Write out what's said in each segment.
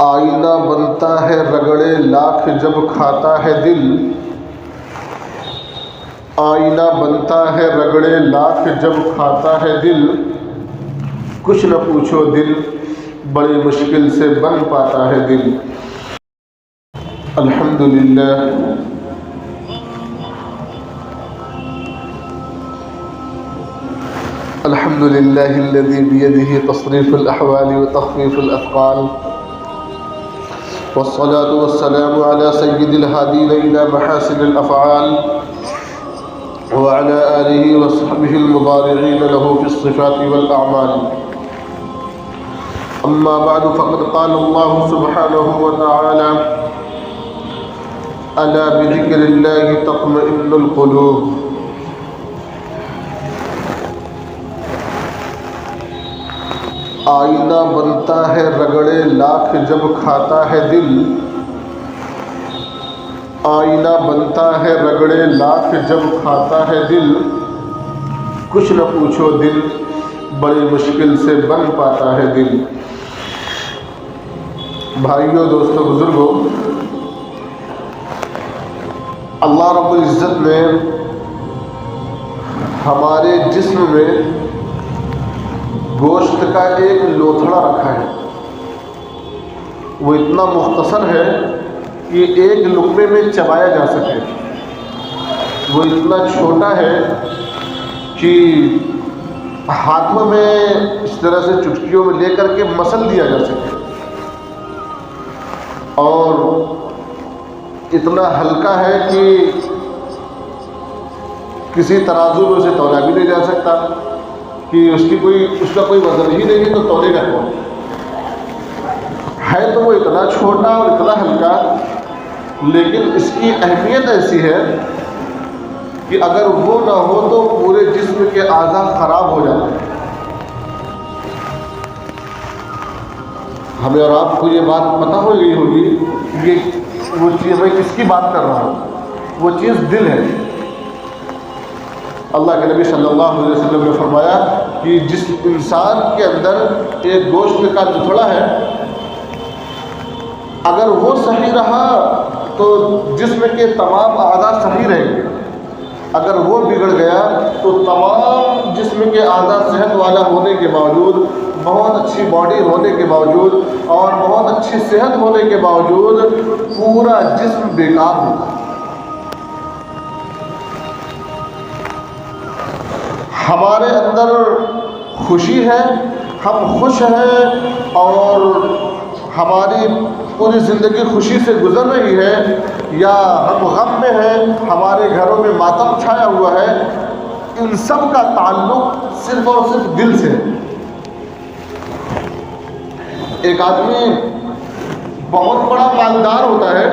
آئینہ بنتا ہے رگڑے لاکھ جب کھاتا ہے دل، آئینہ بنتا ہے رگڑے لاکھ جب کھاتا ہے دل، کچھ نہ پوچھو دل بڑی مشکل سے بن پاتا ہے دل۔ الحمدللہ الحمدللہ الذی بیدہ تصریف الاحوال وتخفیف الاثقال، والصلاة والسلام على سید الہادین الی محاسن الافعال، وعلى آلہ وصحبہ المضارعین له فی الصفات والاعمال۔ اما بعد فقد قال اللہ سبحانہ وتعالی الا بذکر اللہ تطمئن القلوب۔ آئینہ بنتا ہے رگڑے لاکھ جب کھاتا ہے دل، آئینہ بنتا ہے رگڑے لاکھ جب کھاتا ہے دل، کچھ نہ پوچھو دل بڑی مشکل سے بن پاتا ہے دل۔ بھائیوں، دوستوں، بزرگوں، اللہ رب العزت نے ہمارے جسم میں گوشت کا ایک لوتھڑا رکھا ہے، وہ اتنا مختصر ہے کہ ایک لقمے میں چبایا جا سکے، وہ اتنا چھوٹا ہے کہ ہاتھوں میں اس طرح سے چٹکیوں میں لے کر کے مسل دیا جا سکے، اور اتنا ہلکا ہے کہ کسی ترازو میں اسے تولا بھی نہیں جا سکتا کہ اس کا کوئی وزن ہی نہیں ہے تو تولے گا کون؟ ہے تو وہ اتنا چھوٹا اور اتنا ہلکا، لیکن اس کی اہمیت ایسی ہے کہ اگر وہ نہ ہو تو پورے جسم کے اعضاء خراب ہو جاتے ہیں۔ ہمیں اور آپ کو یہ بات پتہ ہو گئی ہوگی کہ وہ چیز میں کس کی بات کر رہا ہوں، وہ چیز دل ہے۔ اللہ کے نبی صلی اللہ علیہ وسلم نے فرمایا کہ جس انسان کے اندر ایک گوشت کا لوتھڑا ہے، اگر وہ صحیح رہا تو جسم کے تمام اعضاء صحیح رہیں گے، اگر وہ بگڑ گیا تو تمام جسم کے اعضاء صحت والا ہونے کے باوجود، بہت اچھی باڈی ہونے کے باوجود اور بہت اچھی صحت ہونے کے باوجود پورا جسم بیکار ہوگا۔ ہمارے اندر خوشی ہے، ہم خوش ہیں اور ہماری پوری زندگی خوشی سے گزر رہی ہے، یا ہم غم میں ہیں، ہمارے گھروں میں ماتم چھایا ہوا ہے، ان سب کا تعلق صرف اور صرف دل سے ہے۔ ایک آدمی بہت بڑا مالدار ہوتا ہے،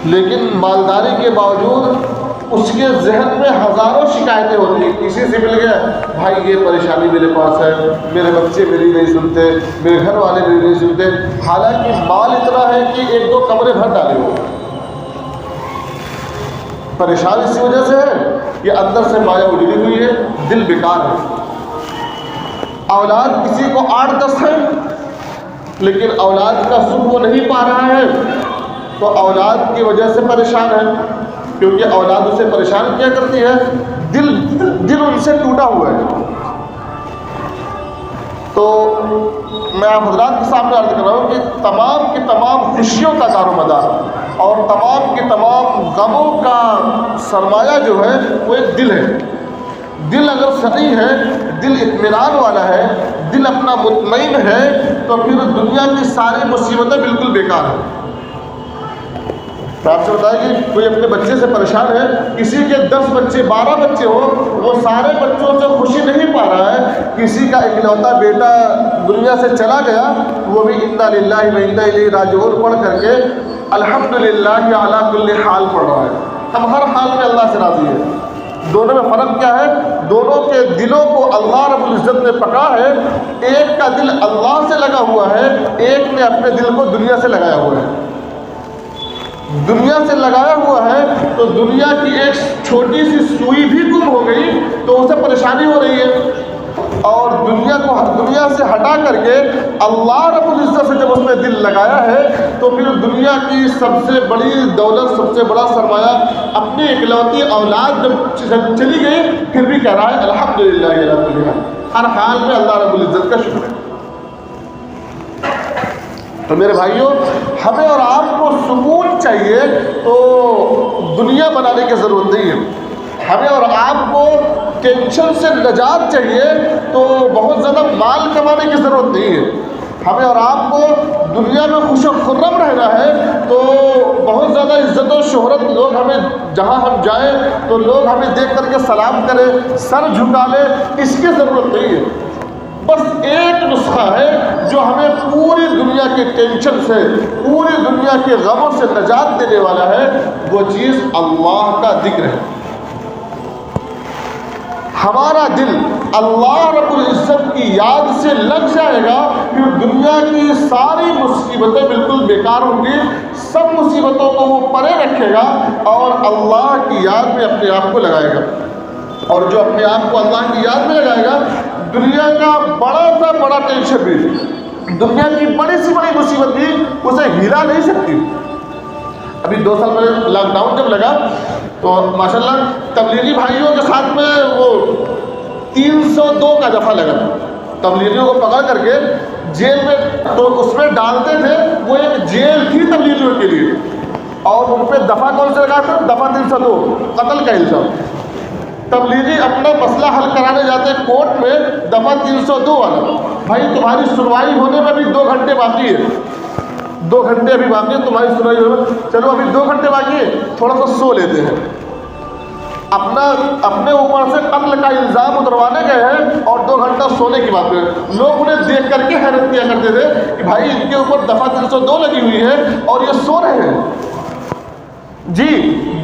لیکن مالداری کے باوجود اس کے ذہن میں ہزاروں شکایتیں ہوتی ہیں۔ کسی سے مل گیا، بھائی یہ پریشانی میرے پاس ہے، میرے بچے میری نہیں سنتے، میرے گھر والے میری نہیں سنتے، حالانکہ مال اتنا ہے کہ ایک دو کمرے بھر ڈالے ہو۔ پریشان اسی وجہ سے ہے کہ اندر سے مایا اجڑی ہوئی ہے، دل بیکار ہے۔ اولاد کسی کو 8-10 ہے، لیکن اولاد کا سکھ وہ نہیں پا رہا ہے، تو اولاد کی وجہ سے پریشان ہے، کیونکہ اولاد اسے پریشان کیا کرتی ہے، دل ان سے ٹوٹا ہوا ہے۔ تو میں آپ حضرات کے سامنے عرض کر رہا ہوں کہ تمام کی تمام خوشیوں کا دار و مدار اور تمام کے تمام غموں کا سرمایہ جو ہے وہ ایک دل ہے۔ دل اگر صحیح ہے، دل اطمینان والا ہے، دل اپنا مطمئن ہے، تو پھر دنیا کی ساری مصیبتیں بالکل بیکار ہیں۔ آپ سے بتائیں کہ کوئی اپنے بچے سے پریشان ہے، کسی کے 10 بچے 12 بچے ہوں، وہ سارے بچوں سے خوشی نہیں پا رہا ہے، کسی کا اکلوتا بیٹا دنیا سے چلا گیا، وہ بھی انا للہ و انا الیہ راجعون پڑھ کر کے الحمدللہ علی کل حال پڑھ رہا ہے۔ ہم ہر حال میں اللہ سے راضی ہیں۔ دونوں میں فرق کیا ہے؟ دونوں کے دلوں کو اللہ رب العزت نے پکڑا ہے، ایک کا دل اللہ سے لگا ہوا ہے، ایک نے اپنے دل کو دنیا سے لگایا ہوا ہے۔ دنیا سے لگایا ہوا ہے تو دنیا کی ایک چھوٹی سی سوئی بھی گم ہو گئی تو اسے پریشانی ہو رہی ہے، اور دنیا سے ہٹا کر کے اللہ رب العزت سے جب اس نے دل لگایا ہے تو پھر دنیا کی سب سے بڑی دولت، سب سے بڑا سرمایہ اپنی اکلوتی اولاد جب چلی گئی، پھر بھی کہہ رہا ہے الحمدللہ رب العالمین، ہر حال میں اللہ رب العزت کا شکر ہے۔ تو میرے بھائیوں، ہمیں اور آپ کو سکون چاہیے تو دنیا بنانے کی ضرورت نہیں ہے۔ ہمیں اور آپ کو ٹینشن سے نجات چاہیے تو بہت زیادہ مال کمانے کی ضرورت نہیں ہے۔ ہمیں اور آپ کو دنیا میں خوش و خرم رہنا ہے تو بہت زیادہ عزت و شہرت، لوگ ہمیں جہاں ہم جائیں تو لوگ ہمیں دیکھ کر کے سلام کریں، سر جھکا لیں، اس کی ضرورت نہیں ہے۔ بس ایک نسخہ ہے جو ہمیں پوری دنیا کی ٹینشن سے، پوری دنیا کے غموں سے نجات دینے والا ہے، وہ چیز اللہ کا ذکر ہے۔ ہمارا دل اللہ رب العزت کی یاد سے لگ جائے گا، پھر دنیا کی ساری مصیبتیں بالکل بیکار ہوں گی، سب مصیبتوں کو وہ پرے رکھے گا اور اللہ کی یاد میں اپنے آپ کو لگائے گا۔ اور جو اپنے آپ کو اللہ کی یاد میں لگائے گا، دنیا کا بڑا سا بڑا ٹینشن بھی، دنیا کی بڑی سی بڑی مصیبت بھی اسے ہلا نہیں سکتی۔ ابھی 2 سال پہلے لاک ڈاؤن جب لگا تو ماشاءاللہ تبلیغی بھائیوں کے ساتھ میں وہ 302 کا دفعہ لگا، تبلیغیوں کو پکڑ کر کے جیل میں، تو اس میں ڈالتے تھے، وہ ایک جیل تھی تبلیغیوں کے لیے، اور ان پہ دفعہ کون سے لگا تھا؟ دفعہ 302، قتل کا الزام۔ تبلیغی اپنا مسئلہ حل کرانے جاتے ہیں کورٹ میں، دفعہ 302 والا، بھائی تمہاری سنوائی ہونے میں بھی 2 گھنٹے باقی ہے، 2 گھنٹے ابھی باقی ہے تمہاری سنوائی ہونے میں، چلو ابھی 2 گھنٹے باقی ہے، تھوڑا سا سو لیتے ہیں۔ اپنے اوپر سے قتل کا الزام اتروانے گئے ہیں اور 2 گھنٹہ سونے کی بات ہے۔ لوگ انہیں دیکھ کر کے حیرت کیا کرتے تھے کہ بھائی ان کے اوپر دفعہ 302 لگی ہوئی ہے اور یہ سو رہے ہیں۔ جی،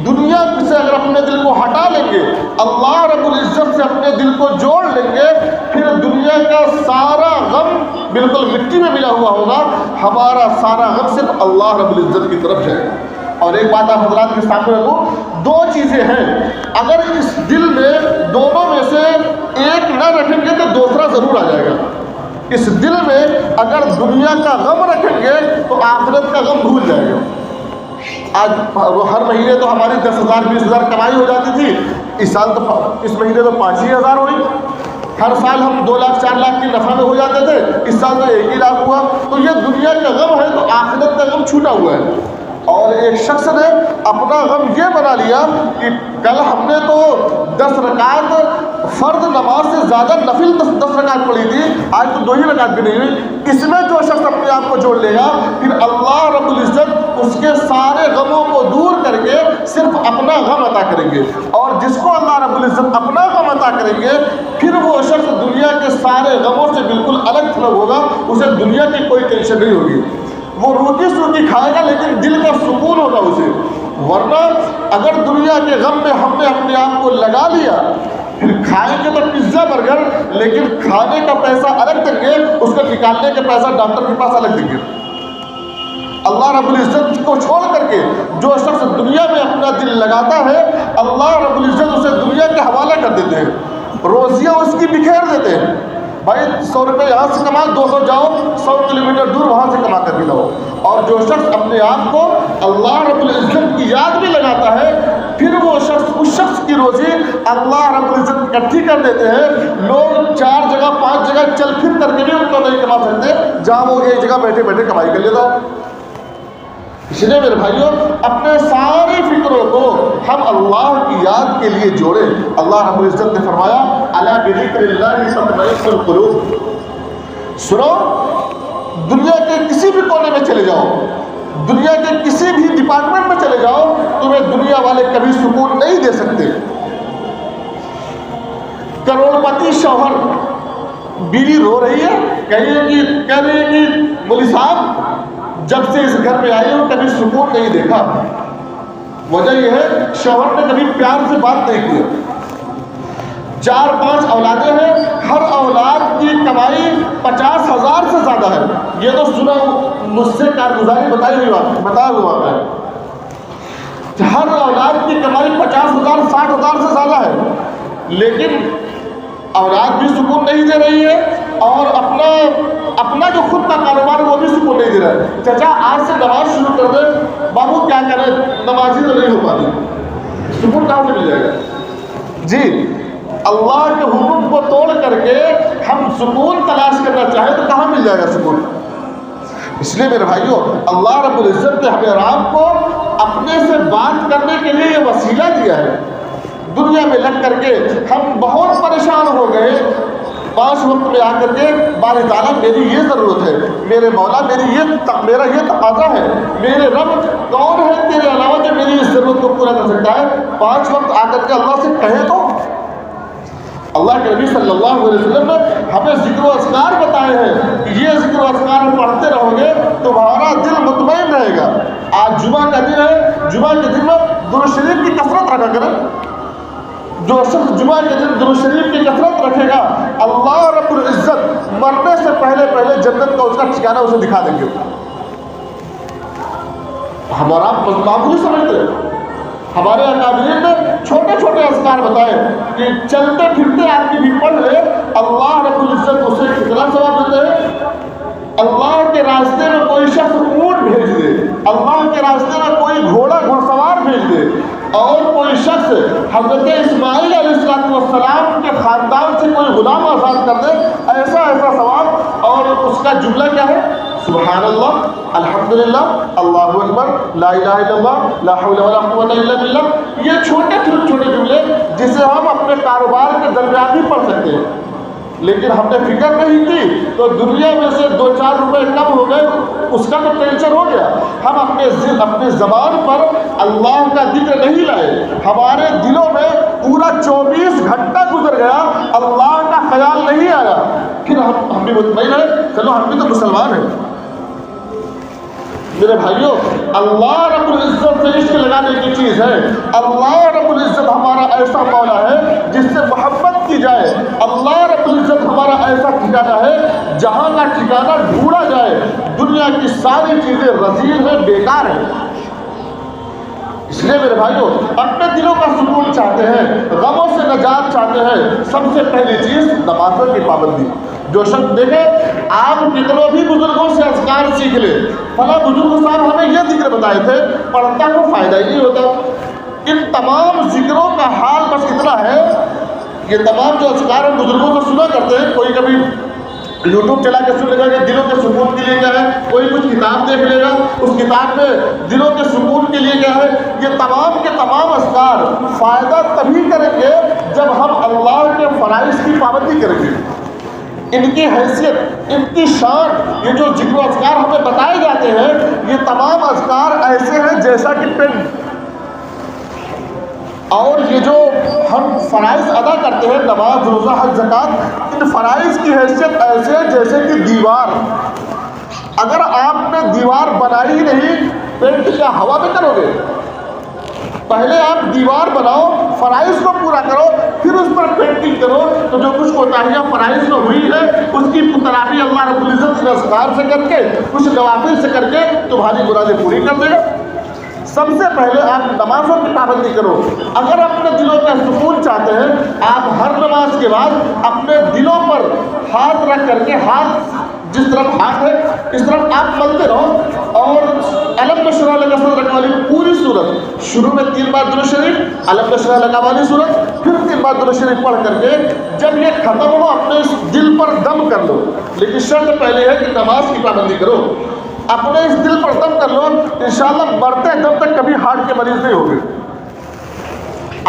دنیا سے اگر اپنے دل کو ہٹا لیں گے، اللہ رب العزت سے اپنے دل کو جوڑ لیں گے، پھر دنیا کا سارا غم بالکل مٹی میں ملا ہوا ہوگا، ہمارا سارا غم صرف اللہ رب العزت کی طرف جائے گا۔ اور ایک بات آپ حضرات کے سامنے رکھوں، 2 چیزیں ہیں، اگر اس دل میں دونوں میں سے ایک نہ رکھیں گے تو دوسرا ضرور آ جائے گا۔ اس دل میں اگر دنیا کا غم رکھیں گے تو آخرت کا غم بھول جائے گا۔ آج ہر مہینے تو ہماری 10,000 20,000 کمائی ہو جاتی تھی، اس سال تو اس مہینے تو 5 ہی ہزار ہوئی۔ ہر سال ہم 2 لاکھ 4 لاکھ کی نفع میں ہو جاتے تھے، اس سال تو 1 ہی لاکھ ہوا۔ تو یہ دنیا کا غم ہے تو آخرت کا غم چھوٹا ہوا ہے۔ اور ایک شخص نے اپنا غم یہ بنا لیا کہ کل ہم نے تو 10 رکعت فرض نماز سے زیادہ نفل 10 رکعت پڑھی تھی، آج تو 2 ہی رکعت بھی نہیں ہوئی۔ اس میں جو شخص اپنے آپ کو جوڑ لے گا، پھر اللہ رب العزت اس کے سارے غموں کو دور کر کے صرف اپنا غم عطا کریں گے، اور جس کو اللہ رب العزت اپنا غم عطا کریں گے، پھر وہ شخص دنیا کے سارے غموں سے بالکل الگ تھلگ ہوگا، اسے دنیا کی کوئی ٹینشن نہیں ہوگی۔ وہ روٹی سوٹی کھائے گا لیکن دل کا سکون ہوگا اسے۔ ورنہ اگر دنیا کے غم میں ہم نے اپنے آپ کو لگا لیا، پھر کھائیں گے تو پیزا برگر، لیکن کھانے کا پیسہ الگ دیں گے، اس کو نکالنے کا پیسہ ڈاکٹر کے پاس الگ دیں گے۔ اللہ رب العزت کو چھوڑ کر کے جو شخص دنیا میں اپنا دل لگاتا ہے، اللہ رب العزت اسے دنیا کے حوالہ کر دیتے ہیں، روزیاں اس کی بکھیر دیتے ہیں۔ بھائی 100 روپے یہاں سے کما، 200 جاؤ 100 کلومیٹر دور وہاں سے کما کر کے لاؤ۔ اور جو شخص اپنے آپ کو اللہ رب العزت کی یاد میں لگاتا ہے، پھر وہ شخص، اس شخص کی روزی اللہ رب العزت اکٹھی کر دیتے ہیں۔ لوگ 4 جگہ 5 جگہ چل پھر کر کے بھی ان کو نہیں کما سکتے جہاں وہ ایک جگہ بیٹھے بیٹھے کمائی کر لیتا ہو۔ اس لیے میرے بھائیوں، اپنے ساری فکروں کو ہم اللہ کی یاد کے لیے جوڑیں۔ اللہ رب العزت نے فرمایا الا بذکر اللہ تطمئن القلوب۔ سنو، دنیا کے کسی بھی کونے میں چلے جاؤ، دنیا کے کسی بھی ڈپارٹمنٹ میں چلے جاؤ، تمہیں دنیا والے کبھی سکون نہیں دے سکتے۔ کروڑ پتی شوہر، بیوی رو رہی ہے، کہہ رہی ہے کہ مولوی صاحب جب سے اس گھر میں آئی ہوں کبھی سکون نہیں دیکھا۔ وجہ یہ ہے شوہر نے کبھی پیار سے بات نہیں کی۔ 4-5 اولادیں ہیں، ہر اولاد کی کمائی 50,000 سے زیادہ ہے۔ یہ تو سنا مجھ سے کارگزاری بتایا ہوا ہے۔ ہر اولاد کی کمائی 50,000 60,000 سے زیادہ ہے، لیکن اولاد بھی سکون نہیں دے رہی ہے اور اپنا جو خود کا کاروبار وہ بھی سکون نہیں دے رہا ہے. چچا آج سے نماز شروع کر دے، بابو کیا کریں نمازی تو نہیں ہو پاتی، سکون کہاں سے مل جائے گا؟ جی اللہ کے حکم کو توڑ کر کے ہم سکون تلاش کرنا چاہیں تو کہاں مل جائے گا سکون؟ اس لیے میرے بھائیوں اللہ رب العزت نے ہمیں اور آپ کو اپنے سے بات کرنے کے لیے یہ وسیلہ دیا ہے. دنیا میں لگ کر کے ہم بہت پریشان ہو گئے، 5 وقت میں آ کر کے باری تعالیٰ میری یہ ضرورت ہے، میرے مولا میرا یہ تقاضا ہے، میرے رب کون ہے تیرے علاوہ جو میری اس ضرورت کو پورا کر سکتا ہے؟ 5 وقت آ کر کے اللہ سے کہیں تو. اللہ کے نبی صلی اللہ علیہ وسلم نے ہمیں ذکر و اذکار بتائے ہیں کہ یہ ذکر و اذکار پڑھتے رہو گے تو تمہارا دل مطمئن رہے گا. آج جمعہ کا دن ہے، جمعہ کے دن میں درود شریف کی کثرت رکھا کریں. جو شخص جمعہ کے دن درود شریف کی کثرت رکھے گا اللہ رب العزت مرنے سے پہلے جنت کا اس کا ٹھکانہ اسے دکھا دیں گے. ہمارا آپ معمولی سمجھتے ہیں، ہمارے اکابرین نے چھوٹے چھوٹے اذکار بتائے کہ چلتے پھرتے آدمی بھی پڑھ لے اللہ رب العزت اسے کتنا ثواب دیتے ہیں. اللہ کے راستے میں کوئی شخص اونٹ بھیج دے، اللہ کے راستے میں کوئی گھوڑا گھڑ سوار بھیج دے، اور کوئی شخص حضرت اسماعیل علیہ السلام کے خاندان سے کوئی غلام آزاد کر دے، ایسا ثواب. اور اس کا جملہ کیا ہے؟ سبحان اللہ، الحمدللہ، اللہ اکبر، لا الہ الا اللہ، لا حول ولا قوت الا باللہ. یہ چھوٹے چھوٹے جملے جسے ہم اپنے کاروبار کے درمیان بھی پڑھ سکتے ہیں، لیکن ہم نے فکر نہیں کی تو دنیا میں سے 2-4 روپے کم ہو گئے، اس کا تو ٹینشن ہو گیا. ہم اپنے زبان پر اللہ کا ذکر نہیں لائے، ہمارے دلوں میں پورا 24 گھنٹہ گزر گیا، اللہ کا خیال نہیں آیا. پھر ہم بھی مطمئن ہیں چلو ہم بھی تو مسلمان ہیں. میرے بھائیوں اللہ رب العزت سے عشق لگانے کی چیز ہے. اللہ رب العزت ہمارا ایسا مولا ہے جس سے محبت کی جائے. اللہ رب العزت ہمارا ایسا ٹھکانہ ہے جہاں کا ٹھکانہ ڈھونڈا جائے دنیا کی ساری چیزیں رذیل ہیں، بیکار ہیں. اس لیے میرے بھائیوں اپنے دلوں کا سکون چاہتے ہیں، غموں سے نجات چاہتے ہیں، سب سے پہلی چیز نمازوں کی پابندی. جو شخص دیکھے آپ کتنوں بھی بزرگوں سے اذکار سیکھ لے، فلاں بزرگ صاحب ہمیں یہ ذکر بتائے تھے، پڑھتا کو فائدہ ہی نہیں ہوتا. ان تمام ذکروں کا حال بس اتنا ہے، یہ تمام جو اذکار ہم بزرگوں کو سنا کرتے ہیں، کوئی کبھی یوٹیوب چلا کے سن لے گا کہ دلوں کے سکون کے لیے کیا ہے، کوئی کچھ کتاب دیکھ لے گا اس کتاب میں دلوں کے سکون کے لیے کیا ہے. یہ تمام کے تمام اذکار فائدہ تبھی کریں گے جب ہم اللہ کے فرائض کی پابندی کریں گے. ان کی حیثیت، ان کی شان، یہ جو ذکر و اذکار ہمیں بتائے جاتے ہیں یہ تمام اذکار ایسے ہیں جیسا کہ پن. اور یہ جو ہم فرائض ادا کرتے ہیں نماز، روزہ، حج، زکوٰۃ، ان فرائض کی حیثیت ایسے ہے جیسے کہ دیوار. اگر آپ نے دیوار بنائی ہی نہیں پینٹ کیا ہوا میں کرو گے؟ پہلے آپ دیوار بناؤ، فرائض کو پورا کرو، پھر اس پر پینٹنگ کرو. تو جو کچھ کوتاہیاں فرائض میں ہوئی ہے اس کی تلافی اللہ رب العزت اذکار سے کر کے، کچھ نوافل سے کر کے تمہاری مرادیں پوری کر دے گا. سب سے پہلے آپ نمازوں کی پابندی کرو. اگر اپنے دلوں کا سکون چاہتے ہیں آپ ہر نماز کے بعد اپنے دلوں پر ہاتھ رکھ کر کے، ہاتھ جس طرف ہاتھ ہے اس طرف آپ ملتے رہو، اور الم نشرح لک صدرک والی پوری صورت شروع میں 3 بار درود شریف، الم نشرح لک والی صورت، پھر 3 بار درود شریف پڑھ کر کے جب یہ ختم ہو اپنے اس دل پر دم کر لو. لیکن شرط پہلے ہے کہ نماز کی پابندی کرو. اپنے اس دل پر دم کر لو، انشاءاللہ مرتے دم تک کبھی ہارٹ کے مریض نہیں ہوگے.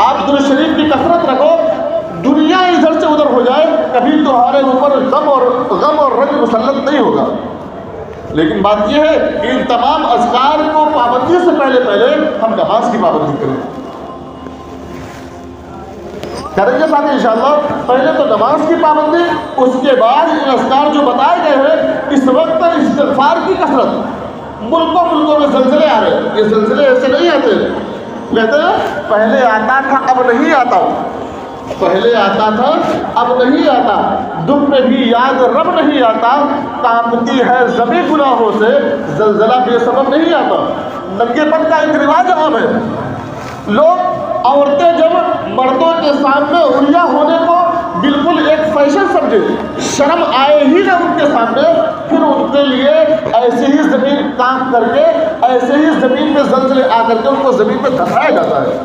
آپ درود شریف کی کثرت رکھو، دنیا ادھر سے ادھر ہو جائے کبھی تمہارے اوپر غم اور رنج مسلط نہیں ہوگا. لیکن بات یہ ہے کہ ان تمام اذکار کو پابندی سے پہلے ہم نماز کی پابندی کریں گے ساتھ انشاءاللہ. پہلے تو نماز کی پابندی، اس کے بعد ان اذکار جو بتائے گئے ہیں. اس وقت استغفار کی کثرت، ملکوں میں زلزلے آ رہے ہیں. یہ زلزلے ایسے نہیں آتے، کہتے ہیں پہلے آتا تھا اب نہیں آتا، پہلے آتا تھا اب نہیں آتا، دکھ میں بھی یاد رب نہیں آتا، کانپتی ہے زمین گناہوں سے، زلزلہ بے سبب نہیں آتا. ننگے پن کا ایک رواج عام ہے. لوگ عورتیں جب مردوں کے سامنے عریاں ہونے کو بالکل ایک فیشن سمجھے، شرم آئے ہی نہ ان کے سامنے، پھر ان کے لیے ایسے ہی زمین کام کر کے، ایسے ہی زمین میں زلزلے آ کر کے ان کو زمین میں دھسایا جاتا ہے۔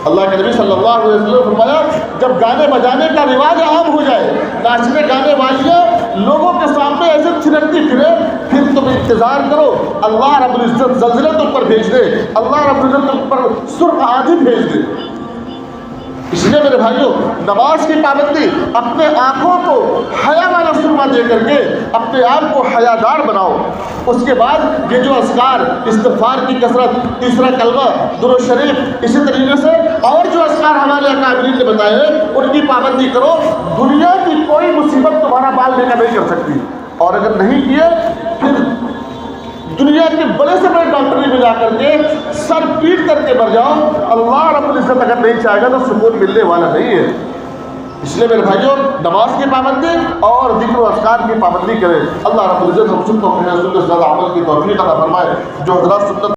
اللہ کے نبی صلی اللہ علیہ وسلم نے فرمایا جب گانے بجانے کا رواج عام ہو جائے، ناچنے گانے والیاں لوگوں کے سامنے ایسے تھرکتی پھرے، پھر تم انتظار کرو اللہ رب العزت زلزلے تم پر بھیج دے، اللہ رب العزت تم پر سرخ آندھی بھیج دے۔ اس لیے میرے بھائیوں، نماز کی پابندی، اپنے آنکھوں کو حیا والا سرما دے کر کے اپنے آپ کو حیادار بناؤ۔ اس کے بعد یہ جو اذکار، استغفار کی کثرت، تیسرا کلمہ، درود شریف، اسی طریقے سے اور جو اذکار ہمارے اکابرین نے بتائے ہیں ان کی پابندی کرو۔ دنیا کی کوئی مصیبت تمہارا بال لے کر نہیں کر سکتی، اور اگر نہیں کیے پھر دنیا کے بڑے سے بڑے ڈاکٹری میں جا کر کے سر پیٹ کر کے مر جاؤ، اللہ رب العزت اگر نہیں چاہے گا تو سکون ملنے والا نہیں ہے۔ اس لیے میرے بھائیوں، نماز کی پابندی اور ذکر و اذکار کی پابندی کریں۔ اللہ رب العزت ہم سب کو اپنے رسول کے زیادہ عمل کی توفیق عطا فرمائے۔ جو حضرات سنت